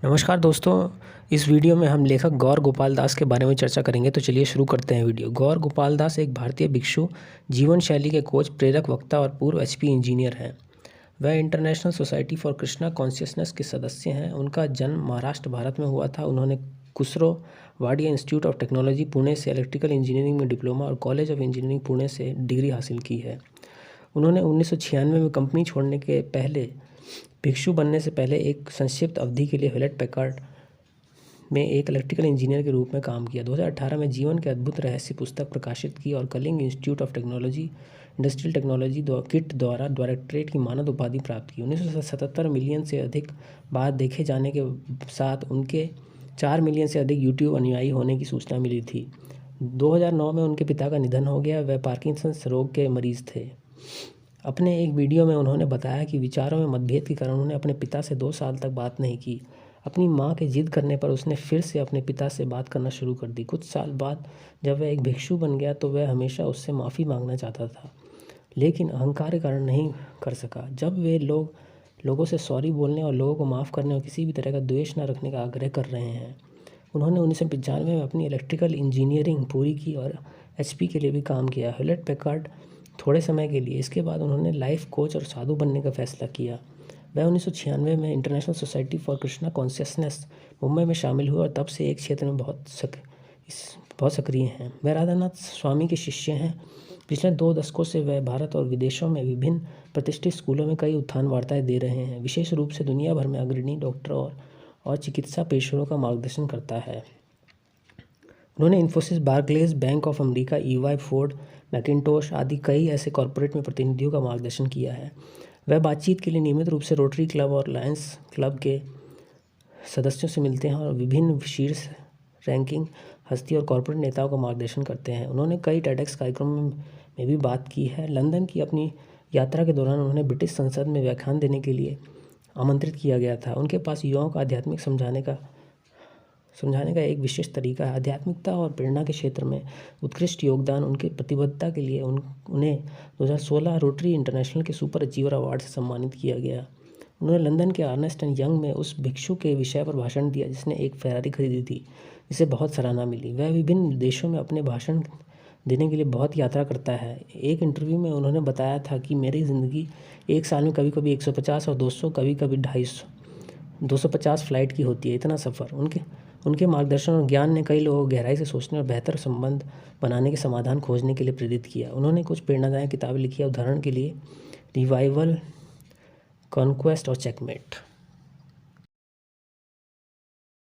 नमस्कार दोस्तों। इस वीडियो में हम लेखक गौर गोपाल दास के बारे में चर्चा करेंगे। तो चलिए शुरू करते हैं वीडियो। गौर गोपाल दास एक भारतीय भिक्षु, जीवन शैली के कोच, प्रेरक वक्ता और पूर्व एचपी इंजीनियर हैं। वह international society for Krishna consciousness के सदस्य हैं। उनका जन्म महाराष्ट्र, भारत में हुआ था। उन्होंने Khusro Wadia institute of technology, Pune से इलेक्ट्रिकल इंजीनियरिंग में डिप्लोमा और कॉलेज ऑफ इंजीनियरिंग, पुणे से डिग्री हासिल की है। उन्होंने 1996 में कंपनी छोड़ने के पहले भिक्षु बनने से पहले एक संक्षिप्त अवधि के लिए ह्यूलेट पैकार्ड में एक इलेक्ट्रिकल इंजीनियर के रूप में काम किया। 2018 में जीवन के अद्भुत रहस्य पुस्तक प्रकाशित की और Kalinga institute of technology industrial technology KIIT द्वारा डायरेक्टरेट की मानद उपाधि प्राप्त की। 1977 मिलियन से अधिक बार देखे जाने के साथ उनके 4 मिलियन से अधिक यूट्यूब अनुयायी होने की सूचना मिली थी। 2009 में उनके पिता का निधन हो गया। वह पार्किंसंस रोग के मरीज थे। अपने एक वीडियो में उन्होंने बताया कि विचारों में मतभेद के कारण उन्होंने अपने पिता से 2 साल तक बात नहीं की। अपनी मां के जिद करने पर उसने फिर से अपने पिता से बात करना शुरू कर दी। कुछ साल बाद जब वह एक भिक्षु बन गया तो वह हमेशा उससे माफ़ी मांगना चाहता था, लेकिन अहंकार के कारण नहीं कर सका। जब वे लोगों से सॉरी बोलने और लोगों को माफ़ करने और किसी भी तरह का द्वेष न रखने का आग्रह कर रहे हैं। उन्होंने 1995 में अपनी इलेक्ट्रिकल इंजीनियरिंग पूरी की और एचपी के लिए भी काम किया, ह्यूलेट पैकार्ड थोड़े समय के लिए। इसके बाद उन्होंने लाइफ कोच और साधु बनने का फैसला किया। वह 1996 में international society for Krishna consciousness Mumbai में शामिल हुए और तब से एक क्षेत्र में बहुत सक्रिय हैं। वह राधानाथ स्वामी के शिष्य हैं। पिछले 2 दशकों से वह भारत और विदेशों में विभिन्न प्रतिष्ठित स्कूलों में कई उत्थान वार्ताएं दे रहे हैं। विशेष रूप से दुनिया भर में अग्रणी डॉक्टरों और चिकित्सा पेशेवरों का मार्गदर्शन करता है। उन्होंने Infosys, Barclays, bank of America, EY, Ford, Macintosh आदि कई ऐसे कॉरपोरेट में प्रतिनिधियों का मार्गदर्शन किया है। वह बातचीत के लिए नियमित रूप से रोटरी क्लब और लायंस क्लब के सदस्यों से मिलते हैं और विभिन्न शीर्ष रैंकिंग हस्ती और कॉरपोरेट नेताओं का मार्गदर्शन करते हैं। उन्होंने कई टेडेक्स कार्यक्रमों में भी बात की है। लंदन की अपनी यात्रा के दौरान उन्हें ब्रिटिश संसद में व्याख्यान देने के लिए आमंत्रित किया गया था। उनके पास युवाओं को आध्यात्मिक समझाने का एक विशेष तरीका है। आध्यात्मिकता और प्रेरणा के क्षेत्र में उत्कृष्ट योगदान, उनके प्रतिबद्धता के लिए उन्हें 2016 रोटरी इंटरनेशनल के सुपर अचीवर अवार्ड से सम्मानित किया गया। उन्होंने लंदन के अर्नेस्ट एंड यंग में उस भिक्षु के विषय पर भाषण दिया जिसने एक फेरारी खरीदी थी, जिसे बहुत सराहना मिली। वह विभिन्न देशों में अपने भाषण देने के लिए बहुत यात्रा करता है। एक इंटरव्यू में उन्होंने बताया था कि मेरी ज़िंदगी एक साल में कभी कभी 150 और 200, कभी कभी 250 फ्लाइट की होती है। इतना सफ़र उनके मार्गदर्शन और ज्ञान ने कई लोगों को गहराई से सोचने और बेहतर संबंध बनाने के समाधान खोजने के लिए प्रेरित किया। उन्होंने कुछ प्रेरणादायक किताबें लिखी है, उदाहरण के लिए रिवाइवल, कॉन्क्वेस्ट और चेकमेट।